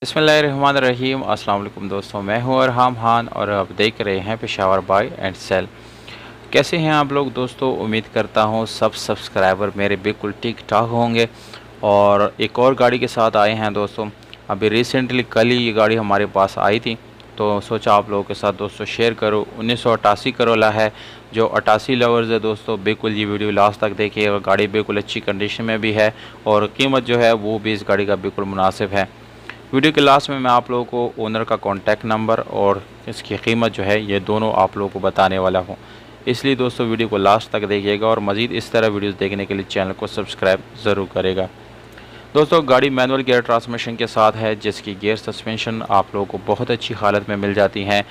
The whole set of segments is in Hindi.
बिस्मिल्लाहिर्रहमानिर्रहीम। अस्सलाम वालेकुम दोस्तों, मैं हूं अरहम खान और आप देख रहे हैं पेशावर बाय एंड सेल। कैसे हैं आप लोग दोस्तों? उम्मीद करता हूं सब सब्सक्राइबर मेरे बिल्कुल ठीक ठाक होंगे। और एक और गाड़ी के साथ आए हैं दोस्तों। अभी रिसेंटली कल ही ये गाड़ी हमारे पास आई थी, तो सोचा आप लोगों के साथ दोस्तों शेयर करूँ। 1988 करोला है। जो 88 लवर्स है दोस्तों, बिल्कुल ये वीडियो लास्ट तक देखिएगा। गाड़ी बिल्कुल अच्छी कंडीशन में भी है और कीमत जो है वो भी इस गाड़ी का बिल्कुल मुनासिब है। वीडियो के लास्ट में मैं आप लोगों को ओनर का कॉन्टैक्ट नंबर और इसकी कीमत जो है ये दोनों आप लोगों को बताने वाला हूँ। इसलिए दोस्तों वीडियो को लास्ट तक देखिएगा और मज़ीद इस तरह वीडियोस देखने के लिए चैनल को सब्सक्राइब ज़रूर करेगा। दोस्तों गाड़ी मैनुअल गियर ट्रांसमिशन के साथ है, जिसकी गियर सस्पेंशन आप लोगों को बहुत अच्छी हालत में मिल जाती हैं।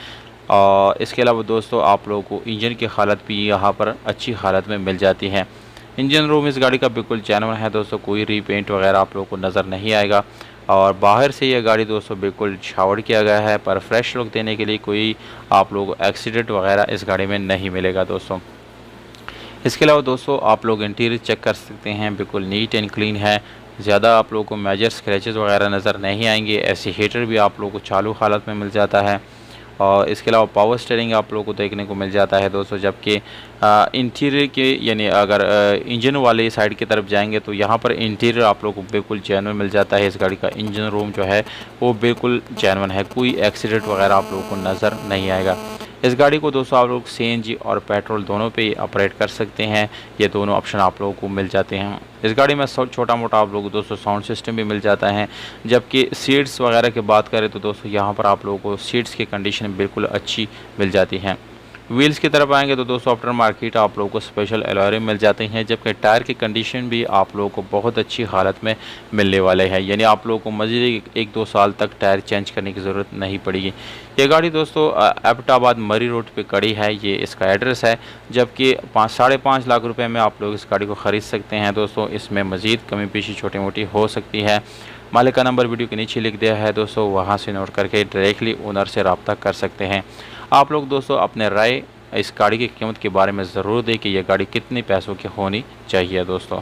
और इसके अलावा दोस्तों आप लोगों को इंजन की हालत भी यहाँ पर अच्छी हालत में मिल जाती है। इंजन रूम इस गाड़ी का बिल्कुल जेन्युइन है दोस्तों, कोई रीपेंट वगैरह आप लोगों को नज़र नहीं आएगा। और बाहर से ये गाड़ी दोस्तों बिल्कुल शावर किया गया है, पर फ्रेश लुक देने के लिए कोई आप लोगों को एक्सीडेंट वगैरह इस गाड़ी में नहीं मिलेगा दोस्तों। इसके अलावा दोस्तों आप लोग इंटीरियर चेक कर सकते हैं, बिल्कुल नीट एंड क्लीन है। ज़्यादा आप लोगों को मेजर स्क्रैचेस वगैरह नज़र नहीं आएंगे। ऐसे हीटर भी आप लोगों को चालू हालत में मिल जाता है। और इसके अलावा पावर स्टीयरिंग आप लोगों को देखने को मिल जाता है दोस्तों। जबकि इंटीरियर के यानी अगर इंजन वाले साइड की तरफ जाएंगे तो यहाँ पर इंटीरियर आप लोगों को बिल्कुल जेन्युइन मिल जाता है। इस गाड़ी का इंजन रूम जो है वो बिल्कुल जेन्युइन है, कोई एक्सीडेंट वगैरह आप लोगों को नज़र नहीं आएगा। इस गाड़ी को दोस्तों आप लोग सीएनजी और पेट्रोल दोनों पे ऑपरेट कर सकते हैं। ये दोनों ऑप्शन आप लोगों को मिल जाते हैं। इस गाड़ी में छोटा मोटा आप लोगों को दोस्तों साउंड सिस्टम भी मिल जाता है। जबकि सीट्स वगैरह की बात करें तो दोस्तों यहाँ पर आप लोगों को सीट्स की कंडीशन बिल्कुल अच्छी मिल जाती हैं। व्हील्स की तरफ आएंगे तो दोस्तों आफ्टर मार्केट आप लोगों को स्पेशल एलॉय मिल जाते हैं। जबकि टायर की कंडीशन भी आप लोगों को बहुत अच्छी हालत में मिलने वाले हैं, यानी आप लोगों को मज़ीद 1-2 साल तक टायर चेंज करने की ज़रूरत नहीं पड़ेगी। ये गाड़ी दोस्तों एबटाबाद मरी रोड पे खड़ी है, ये इसका एड्रेस है। जबकि 5-5.5 लाख रुपए में आप लोग इस गाड़ी को ख़रीद सकते हैं दोस्तों। इसमें मज़ीद कमी पेशी छोटी मोटी हो सकती है। मालिक का नंबर वीडियो के नीचे लिख दिया है दोस्तों, वहाँ से नोट करके डायरेक्टली ओनर से रब्ता कर सकते हैं। आप लोग दोस्तों अपने राय इस गाड़ी की कीमत के बारे में ज़रूर दें कि यह गाड़ी कितने पैसों की होनी चाहिए दोस्तों।